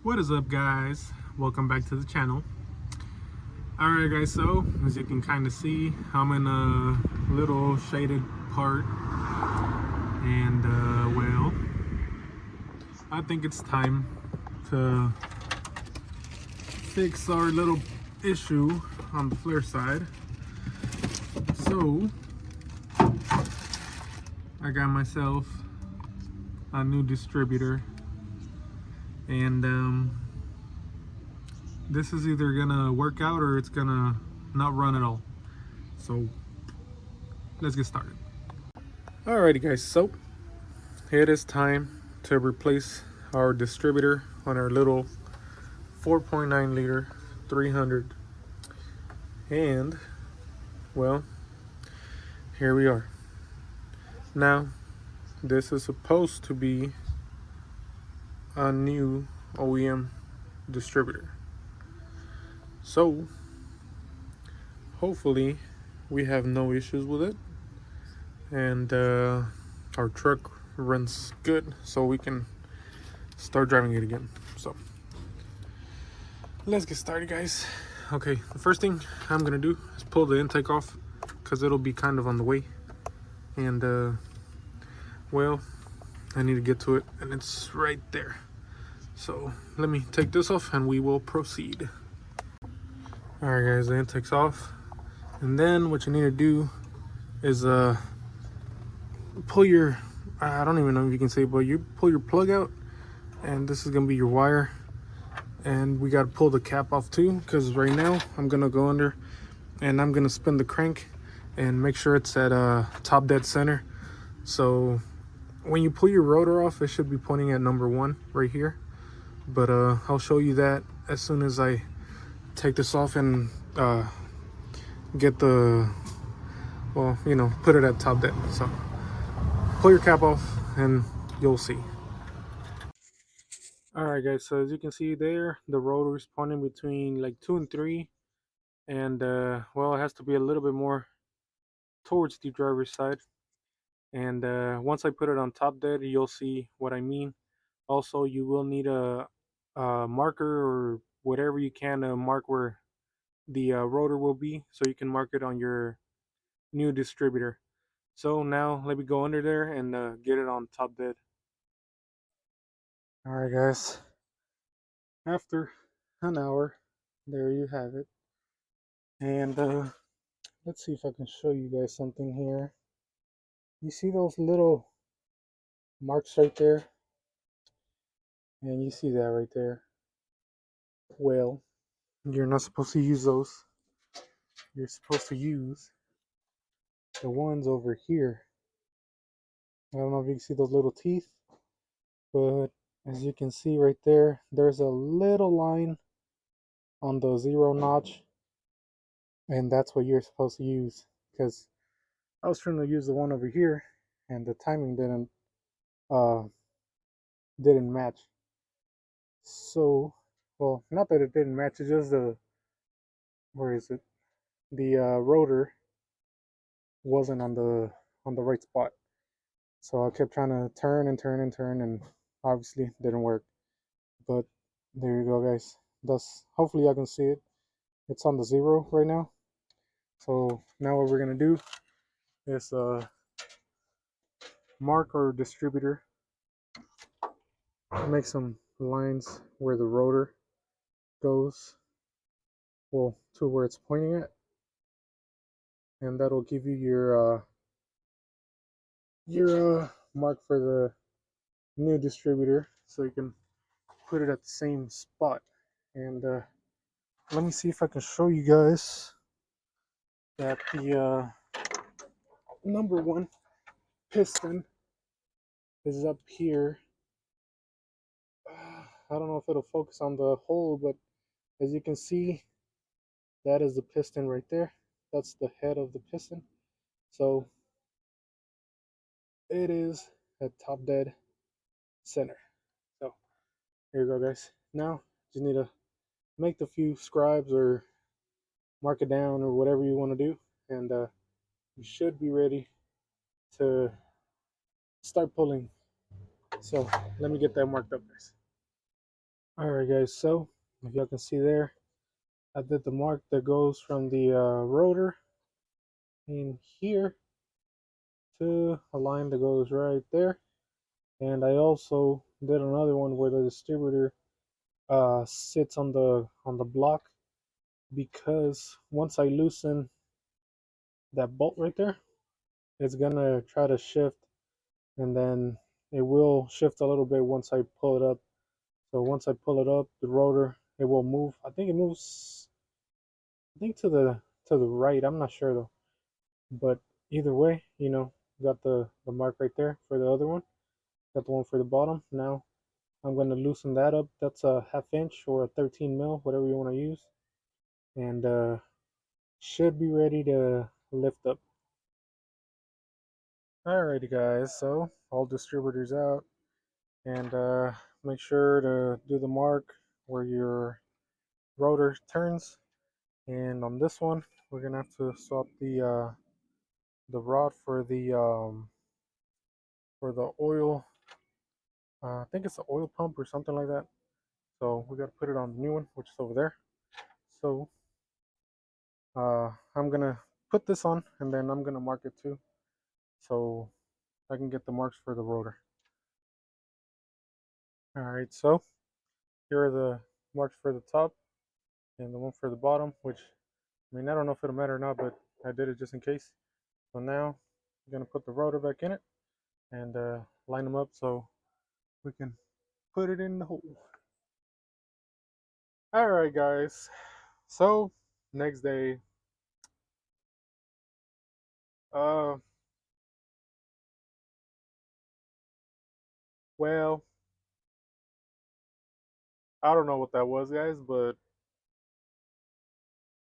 What is up, guys? Welcome back to the channel. Alright guys, so as you can kind of see, I'm in a little shaded part, and well, I think it's time to fix our little issue on the Flareside. So I got myself a new distributor, and this is either gonna work out or it's gonna not run at all. So let's get started. Alrighty guys, so it is time to replace our distributor on our little 4.9 liter 300, and well, here we are. Now this is supposed to be a new OEM distributor, so hopefully we have no issues with it, and our truck runs good so we can start driving it again. So let's get started, guys. Okay, the first thing I'm gonna do is pull the intake off because it'll be kind of on the way, and well, I need to get to it, and it's right there. So let me take this off and we will proceed. All right guys, the intake's off, and then what you need to do is pull your, I don't even know if you can say, but you pull your plug out, and this is gonna be your wire, and we got to pull the cap off too, because right now I'm gonna go under and I'm gonna spin the crank and make sure it's at top dead center. So when you pull your rotor off, it should be pointing at number 1 right here, but I'll show you that as soon as I take this off and get the, well, you know, put it at top dead. So pull your cap off and you'll see. All right guys, so as you can see there, the rotor is pointing between like 2 and 3, and well, it has to be a little bit more towards the driver's side, and once I put it on top dead, you'll see what I mean. Also, you will need a marker or whatever you can to mark where the rotor will be, so you can mark it on your new distributor. So now let me go under there and get it on top dead. All right guys, after an hour, there you have it. And let's see if I can show you guys something here. You see those little marks right there? And you see that right there? Well, you're not supposed to use those. You're supposed to use the ones over here. I don't know if you can see those little teeth, but as you can see right there, there's a little line on the 0 notch, and that's what you're supposed to use, because I was trying to use the one over here and the timing uh didn't match. So, well, not that it didn't match, it's just the, where is it, the rotor wasn't on the right spot. So I kept trying to turn and turn and turn, and obviously didn't work. But there you go, guys. Thus, hopefully I can see it. It's on the 0 right now. So now what we're gonna do is mark our distributor, make some lines where the rotor goes, well, to where it's pointing at, and that'll give you your mark for the new distributor, so you can put it at the same spot. And let me see if I can show you guys that the number 1 piston is up here. I don't know if it'll focus on the hole, but as you can see, that is the piston right there. That's the head of the piston. So it is at top dead center. So here you go, guys. Now just need to make the few scribes or mark it down or whatever you want to do, and you should be ready to start pulling. So let me get that marked up, guys. Alright guys, so if y'all can see there, I did the mark that goes from the rotor in here to a line that goes right there. And I also did another one where the distributor sits on the block, because once I loosen that bolt right there, it's gonna try to shift, and then it will shift a little bit once I pull it up. So once I pull it up, the rotor, it will move. I think it moves, I think to the right. I'm not sure though. But either way, got the mark right there for the other one. Got the one for the bottom. Now I'm gonna loosen that up. That's a half inch or a 13 mil, whatever you want to use, and should be ready to lift up. Alrighty guys, so all distributors out, and make sure to do the mark where your rotor turns. And on this one, we're gonna have to swap the rod for the oil. I think it's the oil pump or something like that. So we gotta put it on the new one, which is over there. So I'm gonna put this on, and then I'm gonna mark it too, so I can get the marks for the rotor. All right, so here are the marks for the top and the one for the bottom, which, I mean, I don't know if it'll matter or not, but I did it just in case. So now I'm gonna put the rotor back in it and line them up so we can put it in the hole. All right, guys. So next day, uh, well, I don't know what that was, guys, but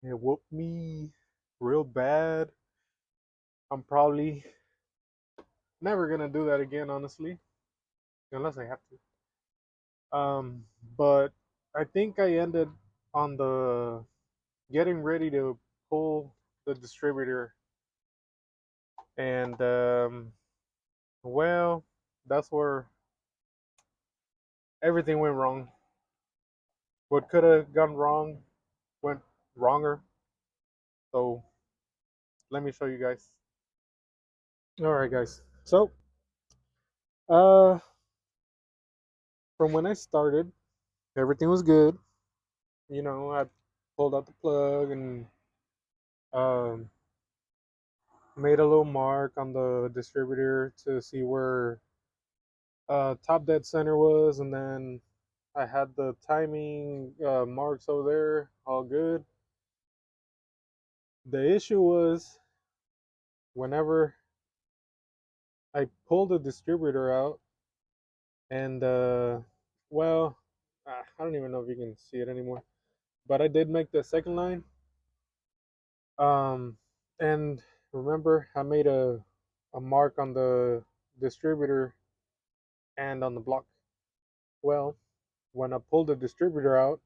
it whooped me real bad. I'm probably never gonna do that again, honestly, unless I have to. But I think I ended on the getting ready to pull the distributor, and well, that's where everything went wrong. What could have gone wrong went wronger. So let me show you guys. All right, guys. So, uh, from when I started, everything was good. I pulled out the plug and um, made a little mark on the distributor to see where top dead center was, and then I had the timing marks over there, all good. The issue was whenever I pulled the distributor out, and well, I don't even know if you can see it anymore, but I did make the second line. Um, and remember, I made a mark on the distributor and on the block. Well, when I pulled the distributor out,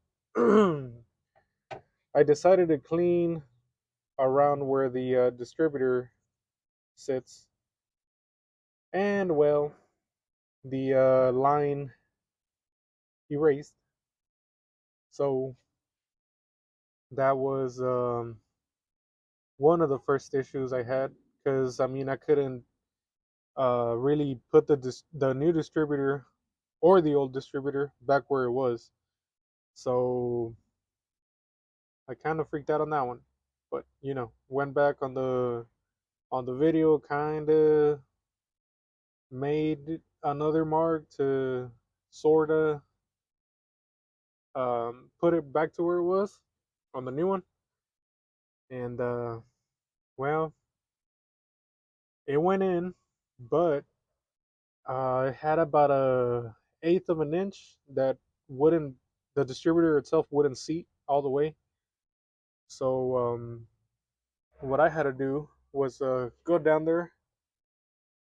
I decided to clean around where the distributor sits, and well, the line erased. So that was one of the first issues I had, because I mean I couldn't really put the new distributor or the old distributor back where it was. So I kind of freaked out on that one, but went back on the video, kind of made another mark to sorta put it back to where it was on the new one, and well, it went in, but it had about a eighth of an inch that wouldn't the distributor itself wouldn't seat all the way. So what I had to do was go down there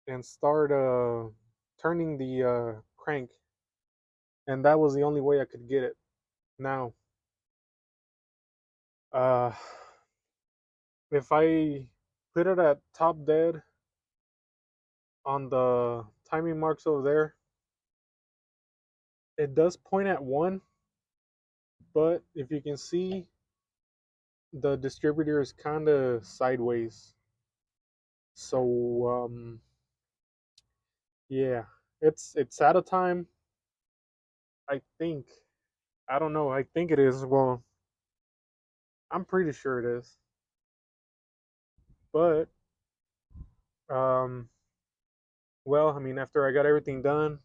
and start turning the crank, and that was the only way I could get it. Now, uh, if I put it at top dead on the timing marks over there, it does point at one, but if you can see, the distributor is kind of sideways. So yeah, it's out of time. I think. I don't know. I think it is. Well, I'm pretty sure it is. But um, well, I mean, after I got everything done,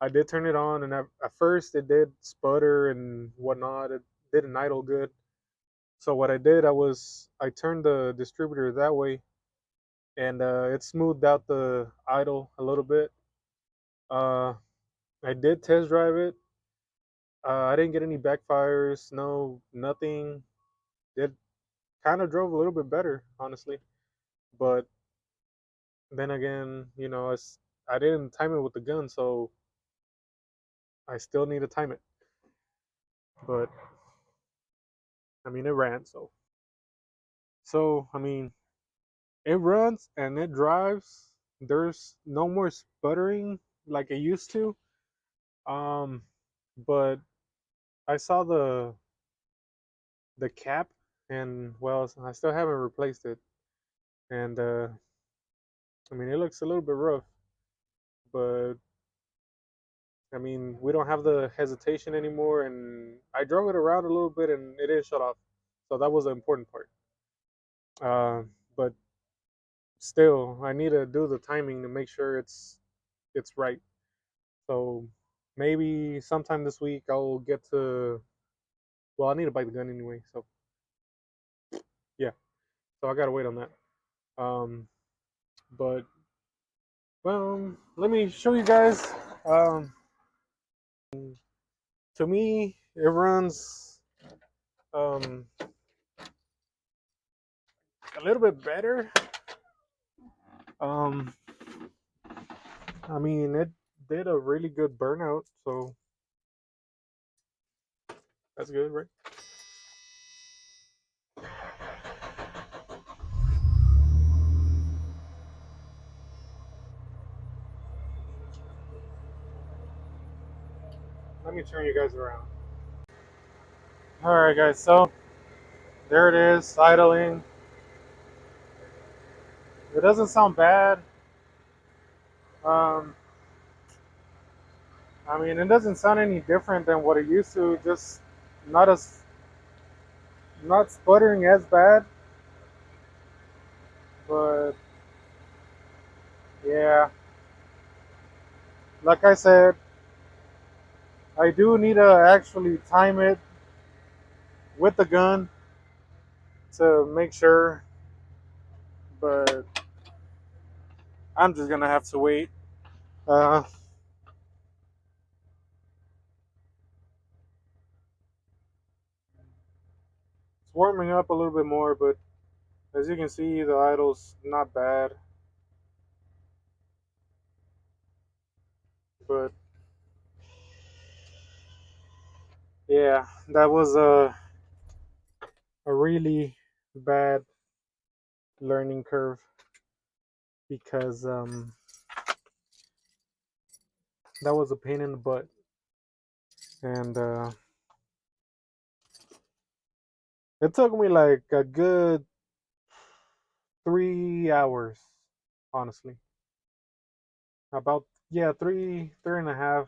I did turn it on, and at first it did sputter and whatnot. It didn't idle good. So what I did, I turned the distributor that way, and it smoothed out the idle a little bit. Uh, I did test drive it. I didn't get any backfires. No, nothing. It kind of drove a little bit better, honestly. But then again, I didn't time it with the gun, so I still need to time it. But I mean, it ran, so I mean, it runs and it drives. There's no more sputtering like it used to. Um, but I saw the cap, and well, I still haven't replaced it. And I mean, it looks a little bit rough, but I mean, we don't have the hesitation anymore. And I drove it around a little bit, and it didn't shut off, so that was the important part. But still, I need to do the timing to make sure it's right. So maybe sometime this week I'll get to. Well, I need to buy the gun anyway, so yeah. So I gotta wait on that. Um, but well, let me show you guys. Um, to me, it runs um a little bit better. Um, I mean, it did a really good burnout, so that's good, right? Let me turn you guys around. All right, guys. So there it is, idling. It doesn't sound bad. Um, I mean, it doesn't sound any different than what it used to. Just not as not sputtering as bad, but yeah, like I said, I do need to actually time it with the gun to make sure, but I'm just gonna have to wait. It's warming up a little bit more, but as you can see, the idle's not bad. But yeah, that was a really bad learning curve because that was a pain in the butt, and it took me like a good 3 hours, honestly. About, yeah, three and a half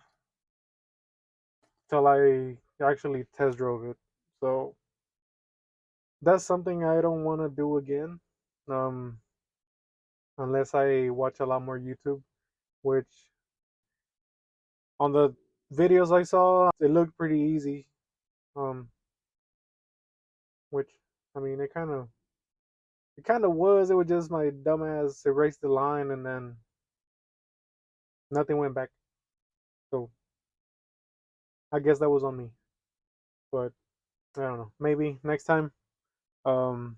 till I actually test drove it. So that's something I don't want to do again, um, unless I watch a lot more YouTube. Which on the videos I saw, it looked pretty easy. Um, which I mean, it kind of was. It was just my dumbass erased the line and then nothing went back. So I guess that was on me. But I don't know. Maybe next time, um,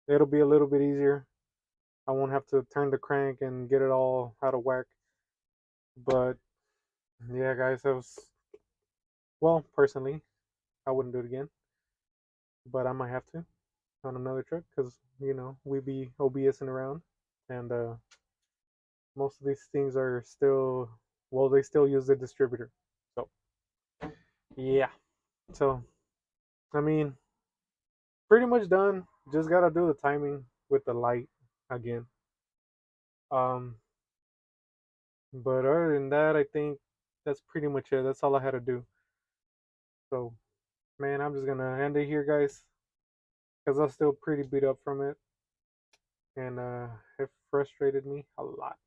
it'll be a little bit easier. I won't have to turn the crank and get it all out of whack. But yeah, guys, it was, well, personally, I wouldn't do it again, but I might have to on another truck because we be OBSing around, and most of these things are still, well, they still use the distributor. So yeah, so I mean, pretty much done. Just gotta do the timing with the light again. Um, but other than that, I think that's pretty much it. That's all I had to do. So, man, I'm just gonna end it here, guys, because I'm still pretty beat up from it, and it frustrated me a lot.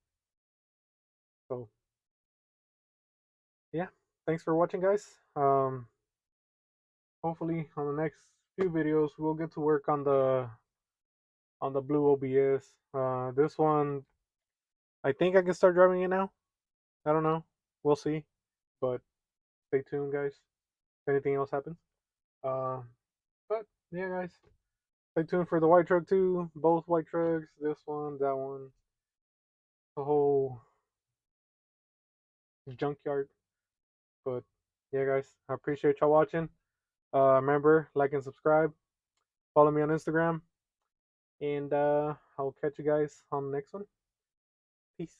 So, yeah, thanks for watching, guys. Hopefully, on the next few videos, we'll get to work on the blue OBS. This one, I think I can start driving it now. I don't know. We'll see. But stay tuned, guys. If anything else happens. Uh, but yeah, guys, stay tuned for the white truck too. Both white trucks. This one, that one. The whole junkyard. But yeah, guys, I appreciate y'all watching. Remember, like and subscribe. Follow me on Instagram. And I'll catch you guys on the next one. Peace.